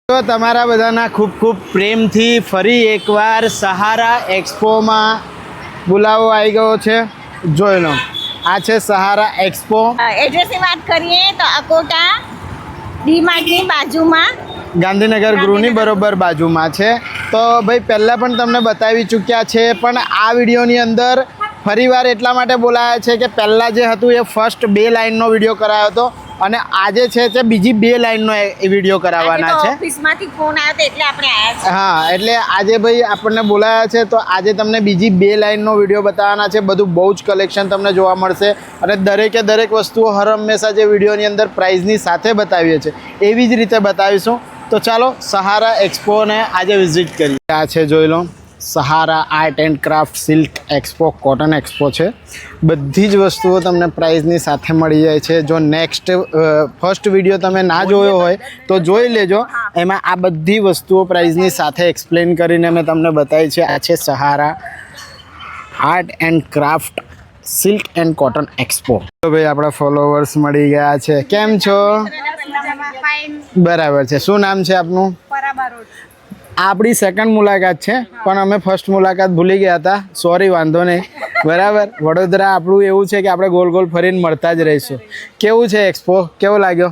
તો તમારા બધાના ખૂબ ખૂબ પ્રેમથી ફરી એકવાર સહારા એક્સપોમાં બોલાવો આવી ગયો છે. જોઈ લો, આ છે સહારા એક્સપો. એડ્રેસની વાત કરીએ તો અકોટા ડી-માર્ટની બાજુમાં, ગાંધીનગર ગૃહની બરોબર બાજુમાં છે. તો ભાઈ પહેલાં પણ તમને બતાવી ચૂક્યા છે, પણ આ વિડીયોની અંદર ફરીવાર એટલા માટે બોલાયા છે કે પહેલાં જે હતું એ ફર્સ્ટ 2 લાઇનનો વિડીયો કરાયો હતો અને આજે છે તે બીજી 2 લાઇનનો એ વિડીયો કરાવવાના છે. ઓફિસમાંથી ફોન આવ્યો તો એટલે આપણે આવ્યા છીએ. હા, એટલે આજે ભાઈ આપણને બોલાયા છે તો આજે તમને બીજી 2 લાઇનનો વિડીયો બતાવવાના છે. બધું બહુ જ કલેક્શન તમને જોવા મળશે અને દરેકે દરેક વસ્તુઓ હર હંમેશા જે વિડીયોની અંદર પ્રાઇઝની સાથે બતાવીએ છીએ એવી જ રીતે બતાવીશું. તો ચાલો સહારા એક્સપોને આજે વિઝિટ કરીએ. આ છે, જોઈ લો, Sahara art and craft silk expo, cotton expo છે. બધી જ વસ્તુઓ તમને પ્રાઇઝની સાથે મળી જાય છે. જો નેક્સ્ટ ફર્સ્ટ વિડીયો તમે ના જોયો હોય તો જોઈ લેજો. એમાં આ બધી વસ્તુઓ પ્રાઇઝની સાથે એક્સપ્લેન કરીને મેં તમને બતાવી છે. આ છે Sahara art and craft silk and cotton expo. તો ભાઈ આપણા ફોલોવર્સ મળી ગયા છે. કેમ છો? બરાબર છે. શું નામ છે આપનું? આપણી સેકન્ડ મુલાકાત છે, પણ અમે ફર્સ્ટ મુલાકાત ભૂલી ગયા હતા. સોરી, વાંધો નહીં. બરાબર. વડોદરા આપણું એવું છે કે આપણે ગોલ ગોલ ફરીને મળતા જ રહીશું. કેવું છે એક્સપો? કેવો લાગ્યો?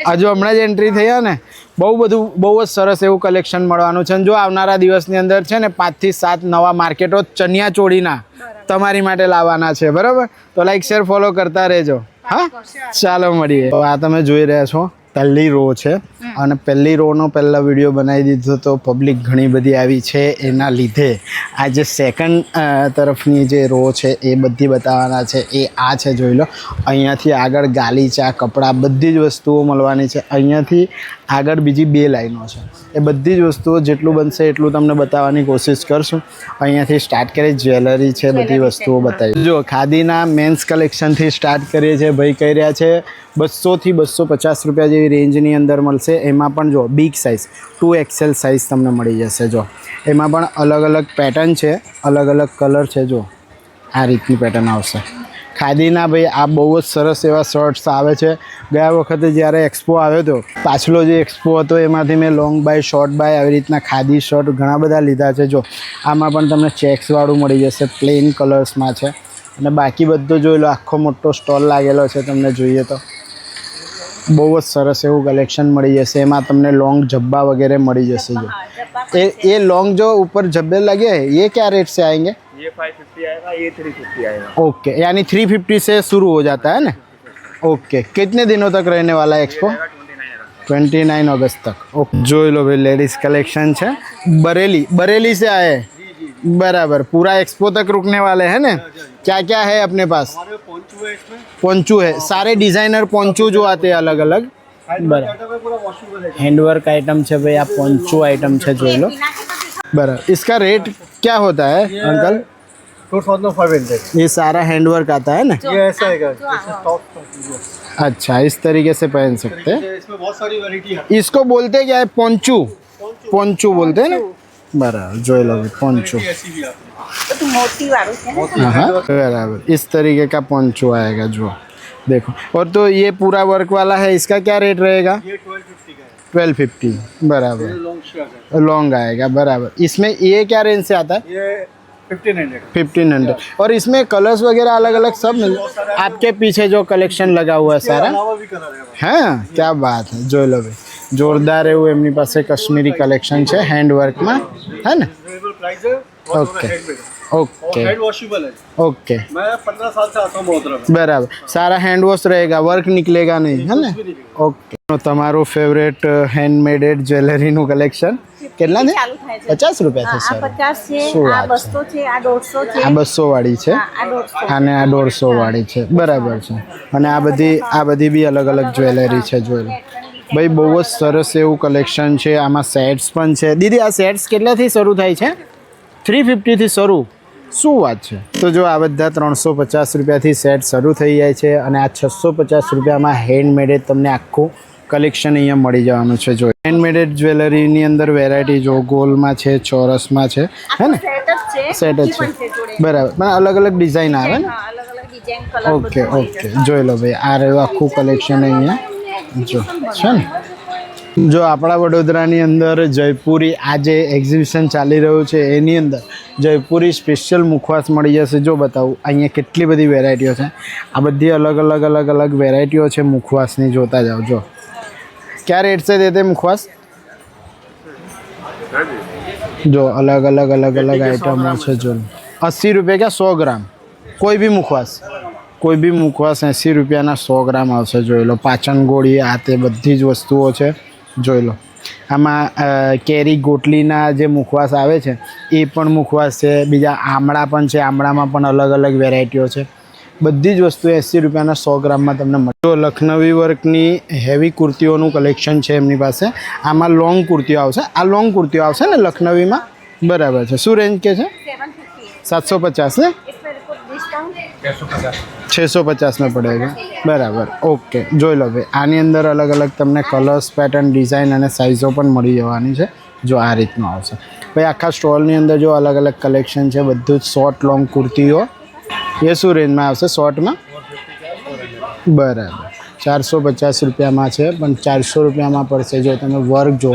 હજુ હમણાં જ એન્ટ્રી થઈ ને, બહુ જ સરસ એવું કલેક્શન મળવાનું છે. જો આવનારા દિવસની અંદર છે ને 5 થી 7 નવા માર્કેટો ચણિયા ચોળીના તમારી માટે લાવવાના છે. બરાબર. તો લાઈક શેર ફોલો કરતા રહેજો. હા, ચાલો મળીએ. તો આ તમે જોઈ રહ્યા છો પહેલી રો છે અને પહેલી રોનો પહેલાં વિડીયો બનાવી દીધો તો પબ્લિક ઘણી બધી આવી છે. એના લીધે આ જે સેકન્ડ તરફની જે રો છે એ બધી બતાવવાના છે. એ આ છે, જોઈ લો. અહીંયાથી આગળ ગાલીચા, કપડાં, બધી જ વસ્તુઓ મળવાની છે. અહીંયાથી આગળ બીજી 2 લાઈનો છે. એ બધી જ વસ્તુઓ જેટલું બનશે એટલું તમને બતાવવાની કોશિશ કરશું. અહીંયાથી સ્ટાર્ટ કરીએ, જ્વેલરી છે, બધી વસ્તુઓ બતાવી. જો ખાદીના મેન્સ કલેક્શનથી સ્ટાર્ટ કરીએ છીએ. ભાઈ કહી રહ્યા છે 200 થી 250 રૂપિયા જેવી રેન્જની અંદર મળશે. એમાં પણ જો બિગ સાઇઝ 2XL સાઇઝ તમને મળી જશે. જો એમાં પણ અલગ અલગ પેટર્ન છે, અલગ અલગ કલર છે. જો આ રીતની પેટર્ન આવશે. ખાદીના ભાઈ આ બહુ જ સરસ એવા શર્ટ્સ આવે છે. ગયા વખતે જ્યારે એક્સપો આવ્યો હતો, પાછલો જે એક્સપો હતો એમાંથી મેં લોંગ બાય, શોર્ટ બાય આવી રીતના ખાદી શર્ટ ઘણા બધા લીધા છે. જો આમાં પણ તમને ચેક્સવાળું મળી જશે, પ્લેન કલર્સમાં છે. અને બાકી બધું જોઈ લો, આખો મોટો સ્ટોલ લાગેલો છે. તમને જોઈએ તો બહુ જ સરસ એવું કલેક્શન મળી જશે. એમાં તમને લોંગ જબ્બા वगैरह મળી જશે. जो ये लॉन्ग जो ऊपर जब्बे लगे हैं ये क्या रेट से आएंगे? ये 550 आएगा, ये 350 आएगा. ओके, यानी 350 से शुरू हो जाता है ना. ओके, कितने दिनों तक रहने वाला है एक्सपो? 29 अगस्त तक. ओके, જોઈ લો ભાઈ, लेडीज कलेक्शन છે. बरेली से आए. बराबर. पूरा एक्सपो तक रुकने वाले हैं ना. क्या क्या है अपने पास? पोंचू है इसमें. पोंचू है, सारे डिजाइनर पोंचू जो आते हैं अलग अलग. बराबर. हैंडवर्क आइटम છે ભાઈ. આ પોંચો આइटम છે, જોઈ લો. बराबर. इसका रेट क्या होता है अंकल? 2500. ये सारा हैंडवर्क आता है ना. ये ऐसा है, अच्छा, इस तरीके से पहन सकते हैं. इसमें बहुत सारी वैरायटी है. इसको बोलते क्या है? पोंचू. पोंचू बोलते हैं ना. बराबर. જોઈ લો पोंचू. ऐसी भी आती બધું મોટી વાળું છે ને. हाँ, बराबर. इस तरीके का पोंचो आएगा. जो देखो, और तो ये पूरा वर्क वाला है, इसका क्या रेट रहेगा? है. ये 1250 का है. 1250. बराबर. लॉन्ग शर्ट है. लॉन्ग आएगा. बराबर. इसमें ये क्या रेंज से आता है? ये 1500. 1500. और इसमें कलर्स वगैरह अलग अलग सब मिल. आपके पीछे जो कलेक्शन लगा हुआ है सारा, अलावा भी कलर है. हाँ, क्या बात है. જોઈ લો ભાઈ, જોરદાર એવું એમની પાસે કાશ્મીરી કલેક્શન છે હેન્ડવર્કમાં, હે ને. रिजनेबल प्राइस है. ओके. ओके. हैंड वॉशेबल है. ओके, मैं 15 साल से आता हूँ महोदरा में. बराबर. सारा हैंड वॉश रहेगा, वर्क निकलेगा नहीं, है ने. ओके. તો તમારું ફેવરેટ હેન્ડમેડ જ્વેલરીનું કલેક્શન કેટલા ને? ચાલુ થાય છે 50 રૂપિયાથી આ સર. 50 છે, શું આ વાત 200 છે, આ 150 છે, આ 200 વાળી છે આ 150 અને આ 150 વાળી છે. બરાબર છે. અને આ બધી બી અલગ અલગ જ્વેલરી છે. જોઈ લો ભાઈ, બહુ જ સરસ એવું કલેક્શન છે. આમાં સેટ્સ પણ છે. દીદી, આ સેટ્સ કેટલાથી શરૂ થાય છે? 350 થી શરૂ. શું વાત છે. તો જો આ બધા 350 રૂપિયાથી સેટ શરૂ થઈ જાય છે અને આ 650 રૂપિયામાં હેન્ડમેડ તમને આખું કલેક્શન અહીંયા મળી જવાનું છે. જો હેન્ડમેડ જ્વેલરીની અંદર વેરાયટી જો ગોલમાં છે, ચોરસમાં છે, હે ને. સેટ જ છે. બરાબર. પણ અલગ અલગ ડિઝાઇન આવે ને. અલગ અલગ ડિઝાઇન કલર. ઓકે. ઓકે, જોઈ લો ભાઈ, આ રહ્યું આખું કલેક્શન અહીંયા. જો છે ને. જો આપણા વડોદરાની અંદર જયપુરી આ જે એક્ઝિબિશન ચાલી રહ્યું છે એની અંદર જયપુરી સ્પેશિયલ મુખવાસ મળી જશે. જો બતાવું અહીંયા કેટલી બધી વેરાયટીઓ છે. આ બધી અલગ અલગ વેરાયટીઓ છે મુખવાસની. જોતા જાઓ. જો क्या रेट से देते मुखवास? जो अलग अलग आइटमों છે. જો 80 रुपये का 100 ग्राम કોઈ બી મુખવાસ 80 રૂપિયાના 100 ગ્રામ આવશે. જોઈ લો. પાચન ગોળી આ તે બધી જ વસ્તુઓ છે. જોઈ લો. આમાં કેરી ગોટલીના જે મુખવાસ આવે છે એ પણ મુખવાસ છે. બીજા આમળા પણ છે. આમળામાં પણ અલગ વેરાયટીઓ છે. બધી જ વસ્તુ 80 રૂપિયાના 100 ગ્રામમાં તમને મળે. તો લખનવી વર્કની હેવી કુર્તીઓનું કલેક્શન છે એમની પાસે. આમાં લોંગ કુર્તીઓ આવશે. આ લોંગ કુર્તીઓ આવશે ને લખનવીમાં. બરાબર છે. શું રેન્જ કે છે? 750 ને 650 में पड़ेगा. બરાબર. ઓકે. જોઈ લો ભાઈ. આની અંદર અલગ તમને કલર્સ, પેટર્ન, ડિઝાઇન અને સાઇઝો પણ મળી જવાની છે. જો આ રીતનું આવશે ભાઈ. આખા સ્ટોલની અંદર જો અલગ કલેક્શન છે. બધું જ શોર્ટ લોંગ કુર્તીઓ. એ શું રેન્જમાં આવશે શોર્ટમાં? બરાબર. 450 રૂપિયામાં છે પણ 400 રૂપિયામાં પડશે. જો તમે વર્ક જો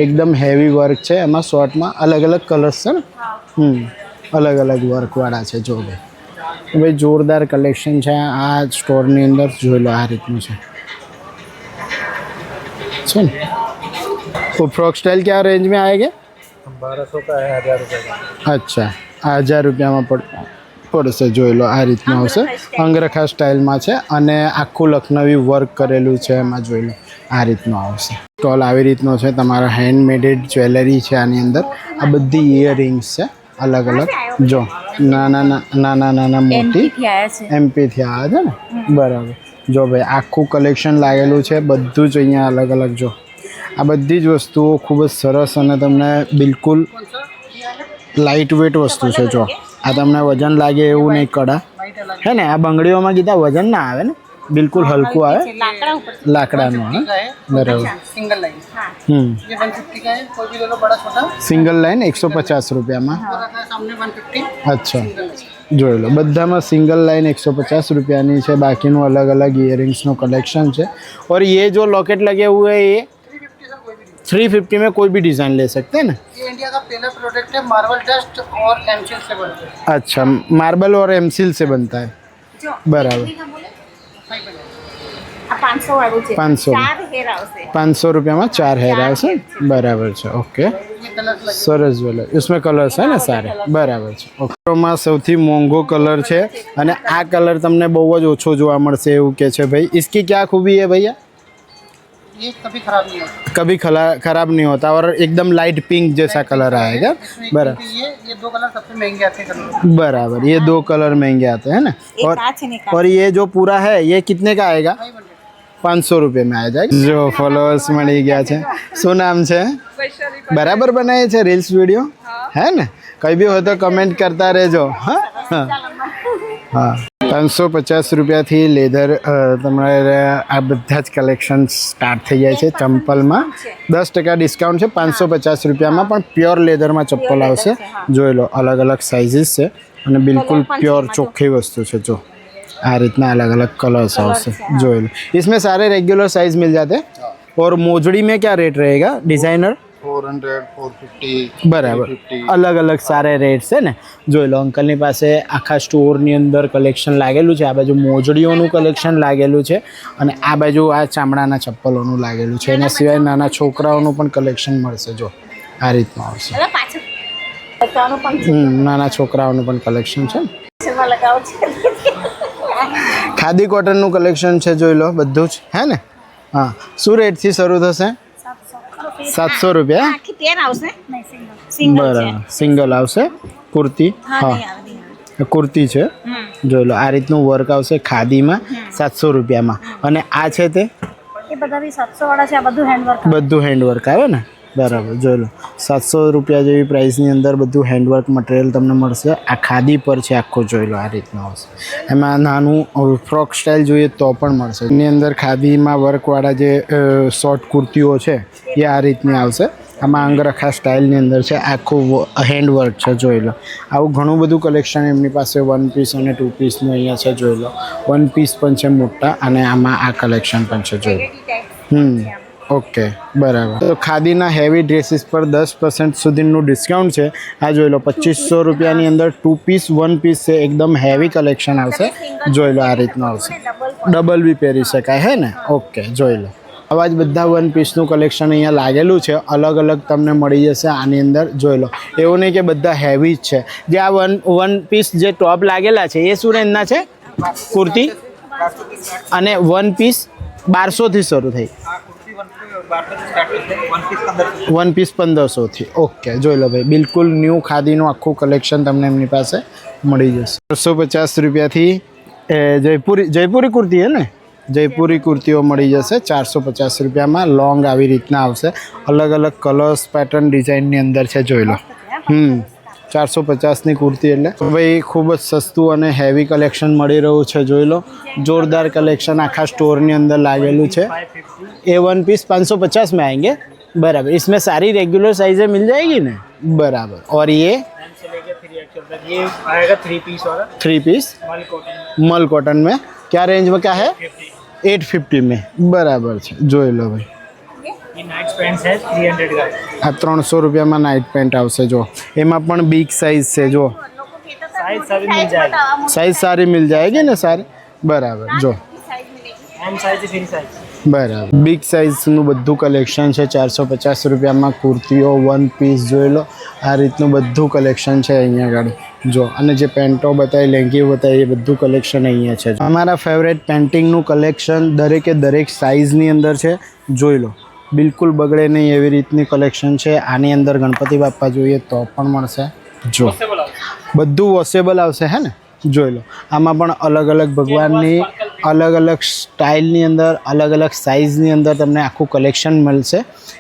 એકદમ હેવી વર્ક છે એમાં. શોર્ટમાં અલગ કલર્સ છે ને. અલગ વર્કવાળા છે. જો ભાઈ જોરદાર કલેક્શન છે આ સ્ટોરની અંદર. જોઈ લો આ રીતનું છે ને. तो फ्रॉक स्टाइल क्या रेंज में आएगा? 1200 का है, 1000 रुपये का. अच्छा 1000 રૂપિયામાં પડશે. જોઈ લો આ રીતનું આવશે. અંગરખા સ્ટાઇલમાં છે અને આખું લખનવી વર્ક કરેલું છે એમાં. જોઈ લો આ રીતનું આવશે. સ્ટોલ આવી રીતનો છે. તમારા હેન્ડમેડ જ્વેલરી છે આની અંદર. આ બધી ઇયરિંગ્સ છે અલગ જો નાના મોટી એમપીથી આવ્યા છે ને. બરાબર. જો ભાઈ આખું કલેક્શન લાગેલું છે. બધું જ અહીંયા અલગ જો આ બધી જ વસ્તુઓ ખૂબ જ સરસ અને તમને બિલકુલ લાઇટ વેટ વસ્તુ છે. જો આ તમને વજન લાગે એવું નહીં. કડા હે ને. આ બંગડીઓમાં કીધા વજન ના આવે ને. બિલકુલ હલકું આવે. લાકડાનું. બરાબર. સિંગલ લાઈન 150 રૂપિયામાં. અચ્છા. જોઈ લો. બધામાં સિંગલ લાइन 150 रुपया છે. બાકીનું અલગ ઇયરિંગ્સનું કલેક્શન છે. और ये जो लॉकेट लगे हुए हैं ये 350 में कोई भी डिज़ाइन ले सकते हैं ना. ये इंडिया का पहला प्रोडक्ट है. मार्बल डस्ट और एमसील से बनता है. अच्छा. मार्बल और एमसील से बनता है. बराबर. 500 रुपयाમાં 4 हेयर આવશે. બરાબર છે. ઓકે. સરસ જ્વેલરી. इसमें कलर्स है ना सारे. બરાબર છે. ઓકેમાં સૌથી મોંઘો કલર છે અને આ કલર તમને બહુ જ ઓછો જોવા મળશે એવું કે છે ભાઈ. इसकी क्या खूबी है भैया? ये कभी खराब नहीं होता. कभी खराब नहीं होता और एकदम लाइट पिंक जैसा कलर आएगा. बराबर. ये दो कलर सबसे महंगे आते हैं. बराबर. ये 2 कलर महंगे आते हैं ना. और ये जो पूरा है ये कितने का आएगा? 500 रुपये में आ जाएगा. जो फॉलोअर्स મળી ગયા છે. શું નામ છે? બરાબર બનાવે છે રીલ્સ વિડીયો હે ને. કઈ બી હોય તો કમેન્ટ કરતા રહેજો. હા 550 રૂપિયાથી લેધર તમારે આ બધા જ કલેક્શન સ્ટાર્ટ થઈ જાય છે. ચંપલમાં 10% ડિસ્કાઉન્ટ છે. 550 રૂપિયામાં પણ પ્યોર લેધરમાં ચપ્પલ આવશે. જોઈ લો અલગ સાઇઝીસ છે અને બિલકુલ પ્યોર ચોખ્ખી વસ્તુ છે. જો આ રીતના અલગ कलर्स આવશે. જોઈ લો. इसमें सारे रेगुलर साइज मिल जाते हैं. और मोजड़ी में क्या रेट रहेगा? डिज़ाइनर 400, 450. બરાબર. અલગ સારે રેટ છે ને. જોઈ લો અંકલની પાસે આખા સ્ટોરની અંદર કલેક્શન લાગેલું છે. આ બાજુ મોજડીઓનું કલેક્શન લાગેલું છે અને આ બાજુ આ ચામડાના ચપ્પલોનું લાગેલું છે. એના સિવાય નાના છોકરાઓનું પણ કલેક્શન મળશે. જો આ રીતનું આવશે. નાના છોકરાઓનું પણ કલેક્શન છે. ખાદી કોટનનું કલેક્શન છે. જોઈ લો બધું જ હે ને. હા. શું રેટથી શરૂ થશે? 700 રૂપિયા. બરાબર. સિંગલ આવશે. કુર્તી. હા કુર્તી છે. જોઈ લો આ રીતનું વર્ક આવશે ખાદીમાં 700 રૂપિયામાં. અને આ છે તે બધું હેન્ડવર્ક આવે ને. બરાબર. જોઈ લો 700 રૂપિયા જેવી પ્રાઇસની અંદર બધું હેન્ડવર્ક મટીરિયલ તમને મળશે. આ ખાદી પર છે આખું. જોઈ લો આ રીતનું આવશે. એમાં નાનું ફ્રોક સ્ટાઇલ જોઈએ તો પણ મળશે. એની અંદર ખાદીમાં વર્કવાળા જે શોર્ટ કુર્તીઓ છે એ આ રીતની આવશે. આમાં અંગરખા સ્ટાઇલની અંદર છે. આખું હેન્ડવર્ક છે. જોઈ લો આવું ઘણું બધું કલેક્શન એમની પાસે 1 પીસ અને 2 પીસનું અહીંયા છે. જોઈ લો 1 પીસ પણ છે મોટા અને આમાં આ કલેક્શન પણ છે. જોઈ લો ઓકે બરાબર. તો ખાદીના હેવી ડ્રેસીસ પર 10% સુધીનું ડિસ્કાઉન્ટ છે. આ જોઈ લો 2500 રૂપિયાની અંદર 2 પીસ 1 પીસ છે, એકદમ હેવી કલેક્શન આવશે. જોઈ લો આ રીતનું આવશે, ડબલ બી પહેરી શકાય હે ને. ઓકે જોઈ લો આવા જ બધા 1 પીસનું કલેક્શન અહીંયા લાગેલું છે, અલગ અલગ તમને મળી જશે આની અંદર. જોઈ લો એવું નહીં કે બધા હેવી જ છે. જે આ વન પીસ જે ટોપ લાગેલા છે એ શું રેન્જના છે કુર્તી? અને 1 પીસ 1200 થી શરૂ થઈ, 1 પીસ 1500 થી. ઓકે જોઈ લો ભાઈ, બિલકુલ ન્યૂ ખાદીનું આખું કલેક્શન તમને એમની પાસે મળી જશે. 250 રૂપિયાથી જયપુરી કુર્તી હે ને, જયપુરી કુર્તીઓ મળી જશે 450 રૂપિયામાં. લોંગ આવી રીતના આવશે, અલગ અલગ કલર્સ પેટર્ન ડિઝાઇનની અંદર છે. જોઈ લો 450ની કુર્તી એટલે ભાઈ ખૂબ જ સસ્તું અને હેવી કલેક્શન મળી રહ્યું છે. જોઈ લો જોરદાર કલેક્શન આખા સ્ટોરની અંદર લાગેલું છે. ये 1 पीस 550 में आएंगे बराबर. इसमें सारी रेगुलर साइजें मिल जाएगी ना बराबर. और ये आएगा 3 पीस वाला, 3 पीस मल कॉटन में क्या रेंज में क्या है? 850 में बराबर છે. જોઈ લો ભાઈ, ये नाइट पैंट्स है 300 का. આ 300 રૂપિયામાં નાઇટ પેન્ટ આવશે. જો એમાં પણ બિગ સાઇઝ છે. જો साइज सभी मिल जाएगा, સાઇઝ સારી મિલ જાયગી ને સારી બરાબર. જો एम साइज है, फ्री साइज. બરાબર બિગ સાઇઝનું બધું કલેક્શન છે. 450 રૂપિયામાં કુર્તીઓ 1 પીસ. જોઈ લો આ રીતનું બધું કલેક્શન છે અહીંયા આગળ. જો અને જે પેન્ટો બતાવી, લેંગી બતાવી, એ બધું કલેક્શન અહીંયા છે. અમારા ફેવરેટ પેન્ટિંગનું કલેક્શન દરેકે દરેક સાઇઝની અંદર છે. જોઈ લો બિલકુલ બગડે નહીં એવી રીતની કલેક્શન છે. આની અંદર ગણપતિ બાપ્પા જોઈએ તો પણ મળશે. જો બધું વોશેબલ આવશે હે ને. જોઈ લો આમાં પણ અલગ અલગ ભગવાનની અલગ અલગ સ્ટાઇલની અંદર, અલગ અલગ સાઇઝની અંદર તમને આખું કલેક્શન મળશે.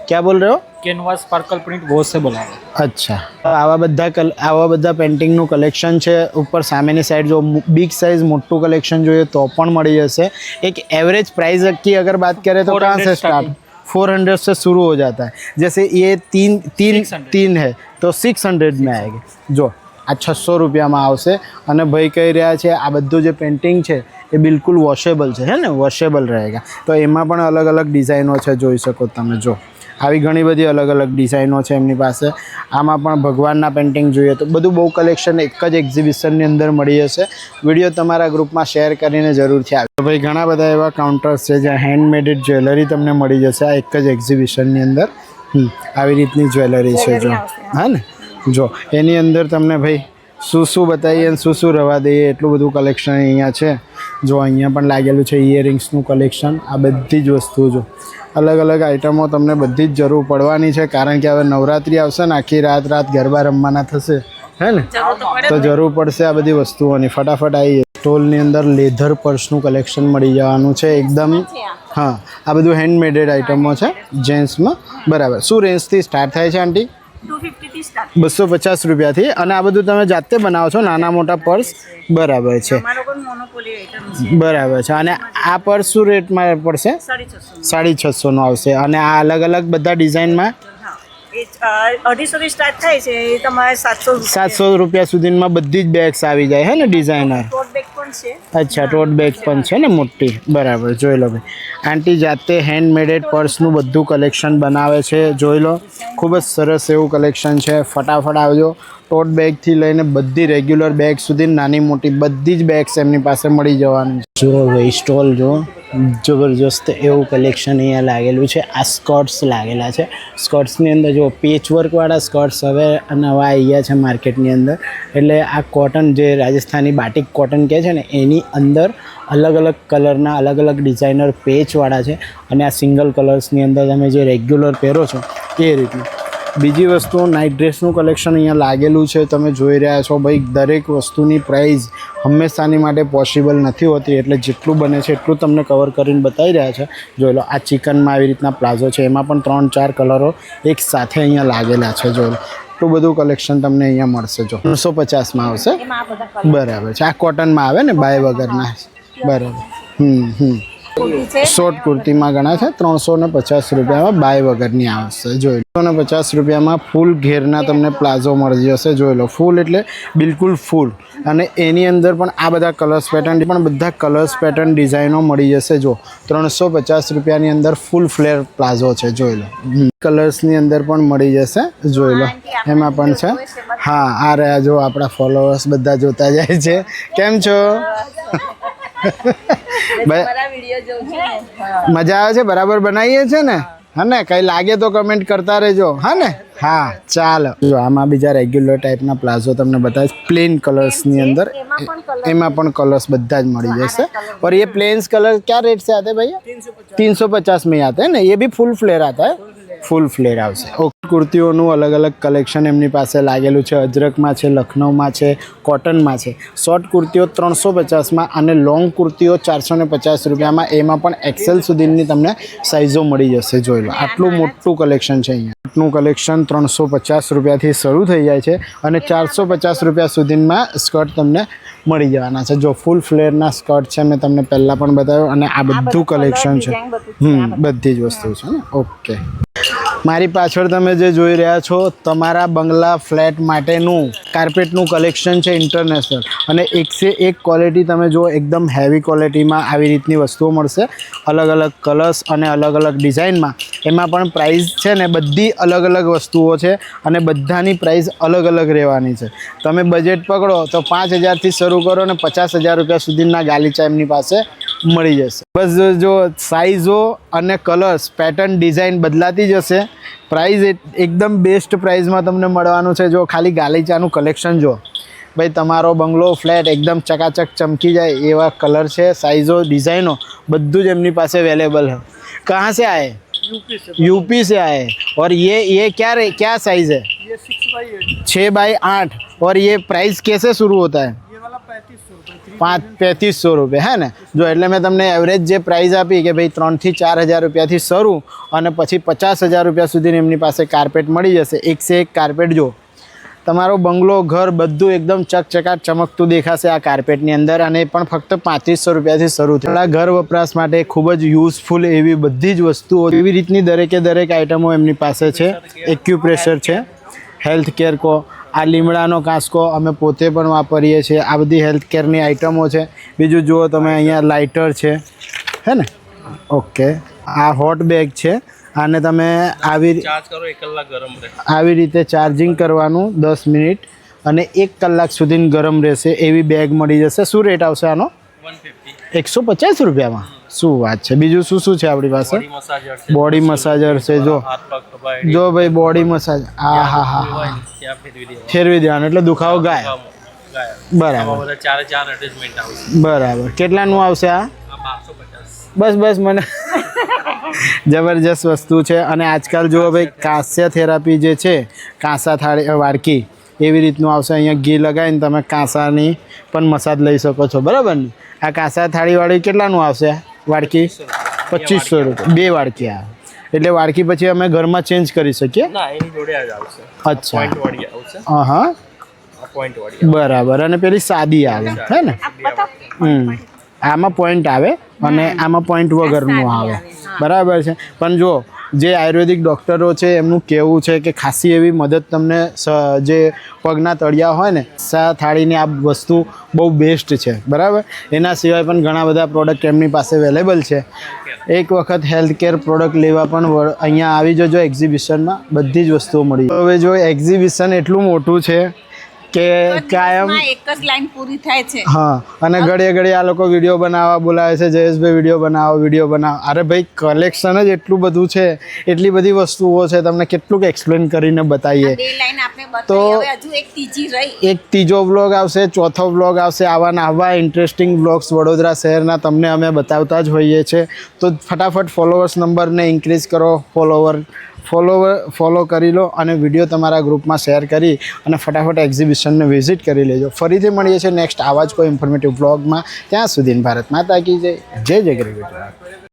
ક્યાં બોલ રહ્યો? कैनवास स्पार्कल प्रिंट वॉशेबल है. અચ્છા આવા બધા પેન્ટિંગનું કલેક્શન છે. ઉપર સામેની સાઈડ જો બિગ સાइज મોટું કલેક્શન જોઈએ તો પણ મળી જશે. એક एवरेज प्राइस की अगर बात करें तो कहाँ से स्टार्ट? 400 से शुरू हो जाता है. जैसे ये तीन है तो 600 में आएगी. જો આ 600 રૂપિયામાં આવશે. અને ભાઈ કહી રહ્યા છે આ બધું જે પેઇન્ટિંગ છે એ બિલકુલ વોશેબલ છે હે ને, વોશેબલ रहेगा. તો એમાં પણ અલગ અલગ ડિઝાઇનો છે, જોઈ શકો તમે. જો આવી ઘણી બધી અલગ અલગ ડિઝાઇનો છે એમની પાસે. આમાં પણ ભગવાનના પેઇન્ટિંગ જોઈએ તો બધું બહુ કલેક્શન એક જ એક્ઝિબિશનની અંદર મળી જશે. વિડીયો તમારા ગ્રુપમાં શેર કરીને જરૂરથી આવે. ભાઈ ઘણા બધા એવા કાઉન્ટર્સ છે જ્યાં હેન્ડમેડ જ્વેલરી તમને મળી જશે આ એક જ એક્ઝિબિશનની અંદર. આવી રીતની જ્વેલરી છે. જો હા ને, જો એની અંદર તમને ભાઈ શું બતાવીએ અને શું રવા દઈએ એટલું બધું કલેક્શન અહીંયા છે. જો અહીંયા પણ લાગેલું છે ઇયરિંગ્સનું કલેક્શન. આ બધી જ વસ્તુ જો અલગ અલગ આઇટમો તમને બધી જ જરૂર પડવાની છે, કારણ કે હવે નવરાત્રિ આવશે ને, આખી રાત ગરબા રમવાના થશે હે ને, તો જરૂર પડશે આ બધી વસ્તુઓની. ફટાફટ આવી સ્ટોલની અંદર લેધર પર્સનું કલેક્શન મળી જવાનું છે એકદમ. હા આ બધું હેન્ડમેડેડ આઇટમો છે જેન્ટ્સમાં બરાબર. શું રેન્જથી સ્ટાર્ટ થાય છે આંટી? 250 રૂપિયાથી. અને આ બધું તમે જાતે બનાવો છો નાના મોટા પર્સ? બરાબર છે બરાબર છે. અને આ પર્સ શું રેટમાં પડશે? 650 નો આવશે. અને આ અલગ અલગ બધા ડિઝાઇનમાં 250 સ્ટાર્ટ થાય છે, એ તમારે 700 રૂપિયા સુધીમાં બધી જ બેગ્સ આવી જાય હે ને, ડિઝાઇનર. ટોટ બેગ પણ છે. અચ્છા ટોટ બેગ પણ છે ને મોટી બરાબર. જોઈ લો ભાઈ, આંટી જાતે હેન્ડમેડેડ પર્સનું બધું કલેક્શન બનાવે છે. જોઈ લો ખૂબ જ સરસ એવું કલેક્શન છે. ફટાફટ આવજો. ટોટ બેગથી લઈને બધી રેગ્યુલર બેગ સુધી નાની મોટી બધી જ બેગ્સ એમની પાસે મળી જવાની છે. જો ભાઈ સ્ટોલ જો જબરજસ્ત એવું કલેક્શન અહીંયા લાગેલું છે. આ સ્કર્ટ્સ લાગેલા છે. સ્કર્ટ્સની અંદર જો પેચવર્કવાળા સ્કર્ટ્સ હવે નવા આવ્યા છે માર્કેટની અંદર. એટલે આ કોટન જે રાજસ્થાની બાટિક કોટન કહે છે ને, એની અંદર અલગ અલગ કલરના અલગ અલગ ડિઝાઇનર પેચવાળા છે. અને આ સિંગલ કલર્સની અંદર તમે જે રેગ્યુલર પહેરો છો એ રીતનું. બીજી વસ્તુ નાઇટ ડ્રેસનું કલેક્શન અહીંયા લાગેલું છે, તમે જોઈ રહ્યા છો. ભાઈ દરેક વસ્તુની પ્રાઇસ હંમેશાની માટે પોસિબલ નથી હોતી, એટલે જેટલું બને છે એટલું તમને કવર કરીને બતાવી રહ્યા છે. જોઈ લો આ ચિકનમાં આવી રીતના પ્લાઝો છે, એમાં પણ 3-4 કલરો એક સાથે અહીંયા લાગેલા છે. જોઈ લો એટલું બધું કલેક્શન તમને અહીંયા મળશે. જો 350માં આવશે બરાબર છે. આ કોટનમાં આવે ને બાય વગરના બરાબર. શોર્ટ કુર્તીમાં ઘણા છે 350 રૂપિયામાં બાય વગરની આવશે. જોઈ લો 350 રૂપિયામાં ફૂલ ઘેરના તમને પ્લાઝો મળી જશે. જોઈ લો ફૂલ એટલે બિલકુલ ફૂલ, અને એની અંદર પણ આ બધા કલર્સ પેટર્ન પણ બધા કલર્સ પેટર્ન ડિઝાઇનો મળી જશે. જો 350 રૂપિયાની અંદર ફૂલ ફ્લેર પ્લાઝો છે. જોઈ લો કલર્સની અંદર પણ મળી જશે. જોઈ લો એમાં પણ છે. હા આ રહ્યા જો આપણા ફોલોઅર્સ બધા જોતા જાય છે. કેમ છો? મજા આવે છે? બરાબર બનાવીએ છે ને? હા ને? કંઈ લાગે તો કમેન્ટ કરતા રહેજો. હા ને? હા ચાલો. જો આમાં બીજા રેગ્યુલર ટાઈપના પ્લાઝો તમને બતાવીશ પ્લેન કલર્સની અંદર. એમાં પણ કલર્સ બધા જ મળી જશે. और ये प्लेन्स कलर क्या रेट से आते हैं भैया? 350 में आते हैं ना. ये भी फुल फ्लेयर आता है. ફૂલ ફ્લેર આવશે. ઓકે કુર્તીઓનું અલગ અલગ કલેક્શન એમની પાસે લાગેલું છે. અજરકમાં છે, લખનઉમાં છે, કોટનમાં છે. શોર્ટ કુર્તીઓ 350માં અને લોંગ કુર્તીઓ 450 રૂપિયામાં. એમાં પણ એક્સેલ સુધીની તમને સાઇઝો મળી જશે. જોઈ લો આટલું મોટું કલેક્શન છે અહીંયા. આટલું કલેક્શન 350 રૂપિયાથી શરૂ થઈ જાય છે અને 450 રૂપિયા સુધીમાં સ્કર્ટ તમને મળી જવાના છે. જો ફૂલ ફ્લેરના સ્કર્ટ છે, મેં તમને પહેલાં પણ બતાવ્યું, અને આ બધું કલેક્શન છે. બધી જ વસ્તુ છે ને. ઓકે મારી પાછળ તમે જે જોઈ રહ્યા છો તમારા બંગલા ફ્લેટ માટેનું કાર્પેટનું કલેક્શન છે ઇન્ટરનેશનલ, અને એકસે એક ક્વોલિટી તમે જો એકદમ હેવી ક્વોલિટીમાં આવી રીતની વસ્તુઓ મળશે. અલગ અલગ કલર્સ અને અલગ અલગ ડિઝાઇનમાં. એમાં પણ પ્રાઇસ છે ને બધી અલગ અલગ વસ્તુઓ છે અને બધાની પ્રાઇસ અલગ અલગ રહેવાની છે. તમે બજેટ પકડો તો 5000થી શરૂ કરો અને 50000 રૂપિયા સુધીના ગાલીચા એમની પાસે મળી જશે. બસ જો સાઇઝો અને કલર્સ પેટર્ન ડિઝાઇન બદલાતી જશે. પ્રાઇસ એકદમ બેસ્ટ પ્રાઇસમાં તમને મળવાનું છે. જો ખાલી ગાલીચાનું કલેક્શન જો ભાઈ, તમારો બંગલો ફ્લેટ એકદમ ચકાચક ચમકી જાય એવા કલર છે, સાइज़ो डिज़ाइनो બધું જ એમની પાસે अवेलेबल है. कहाँ से आए? यूपी से आए. और ये क्या साइज़ है? ये 6x8. 6x8. और ये प्राइस कैसे शुरू होता है? ये वाला 3500 रुपये. 3500 રૂપિયા હે ને. જો એટલે મેં તમને એવરેજ જે પ્રાઇસ આપી કે ભાઈ 3000થી 4000 રૂપિયાથી શરૂ અને પછી 50000 રૂપિયા સુધીની એમની પાસે કાર્પેટ મળી જશે. એક સે એક કાર્પેટ. જો તમારો બંગલો ઘર બધું એકદમ ચકચકાટ ચમકતું દેખાશે આ કાર્પેટની અંદર, અને પણ ફક્ત 3500 રૂપિયાથી શરૂ થાય. ઘર વપરાશ માટે ખૂબ જ યુઝફુલ એવી બધી જ વસ્તુઓ એવી રીતની દરેકે દરેક આઇટમો એમની પાસે છે. એક્યુપ્રેશર છે, હેલ્થ કેર કો, આ લીમડાનો કાંસકો અમે પોતે પણ વાપરીએ છીએ. આ બધી હેલ્થ કેરની આઇટમો છે. બીજું જુઓ તમે અહીંયા લાઇટર છે હે ને. ઓકે આ હોટ બેગ છે. આને તમે આવી રીતે ચાર્જિંગ કરવાનું 10 મિનિટ અને 1 કલાક સુધી ગરમ રહેશે એવી બેગ મળી જશે. શું રેટ આવશે આનો? 150 રૂપિયામાં. શું વાત છે. બીજું શું શું છે આપણી પાસે? બોડી મસાજર છે. જો ભાઈ બોડી મસાજ. હા હા હા ફેરવી દેવાનું એટલે દુખાવો ગાય. બરાબર બરાબર. કેટલાનું આવશે આ? બસ મને જબરજસ્ત વસ્તુ છે. અને આજકાલ જુઓ ભાઈ કાંસ્ય થેરાપી જે છે, કાંસા થાળી વાડકી એવી રીતનું આવશે. અહીંયા ઘી લગાવીને તમે કાંસાની પણ મસાજ લઈ શકો છો. બરાબર ને. આ કાંસા થાળીવાળી કેટલાનું આવશે વાડકી? 2500 રૂપિયા. 2 વાડકી આવે એટલે વાડકી પછી અમે ઘરમાં ચેન્જ કરી શકીએ. અચ્છા હા બરાબર. અને પેલી સાદી આવે હે ને. આમાં પોઈન્ટ આવે અને આમાં પોઈન્ટ વગરનું આવે. બરાબર છે. પણ જો જે આયુર્વેદિક ડૉક્ટરો છે એમનું કહેવું છે કે ખાસી એવી મદદ તમને જે પગના તળિયા હોય ને થાળીની આ વસ્તુ બહુ બેસ્ટ છે. બરાબર. એના સિવાય પણ ઘણા બધા પ્રોડક્ટ એમની પાસે અવેલેબલ છે. એક વખત હેલ્થ કેર પ્રોડક્ટ લેવા પણ અહીંયા આવી જજો એક્ઝિબિશનમાં. બધી જ વસ્તુઓ મળી. હવે જો એક્ઝિબિશન એટલું મોટું છે કે કાયમ એક જ લાઈન પૂરી થાય છે. હા. અને ઘડીએ આ લોકો વિડીયો બનાવવા બોલાવે છે. જયેશભાઈ વિડીયો બનાવો. અરે ભાઈ કલેક્શન જ એટલું બધું છે, એટલી બધી વસ્તુઓ છે, તમને કેટલુંક એક્સપ્લેન કરીને બતાવીએ. તો એક ત્રીજો વ્લોગ આવશે, ચોથો વ્લોગ આવશે. આવા ઇન્ટરેસ્ટિંગ વ્લોગ્સ વડોદરા શહેરના તમને અમે બતાવતા જ હોઈએ છીએ. તો ફટાફટ ફોલોવર્સ નંબરને ઇન્ક્રીઝ કરો. ફોલો કરી લો અને વિડીયો તમારા ગ્રુપમાં શેર કરી અને ફટાફટ એક્ઝિબિશનને વિઝિટ કરી લેજો. ફરીથી મળીએ છીએ નેક્સ્ટ આવા જ કોઈ ઇન્ફોર્મેટિવ વ્લોગમાં. ત્યાં સુધી ભારત માતા કી જય. જય ગરવી ગુજરાત.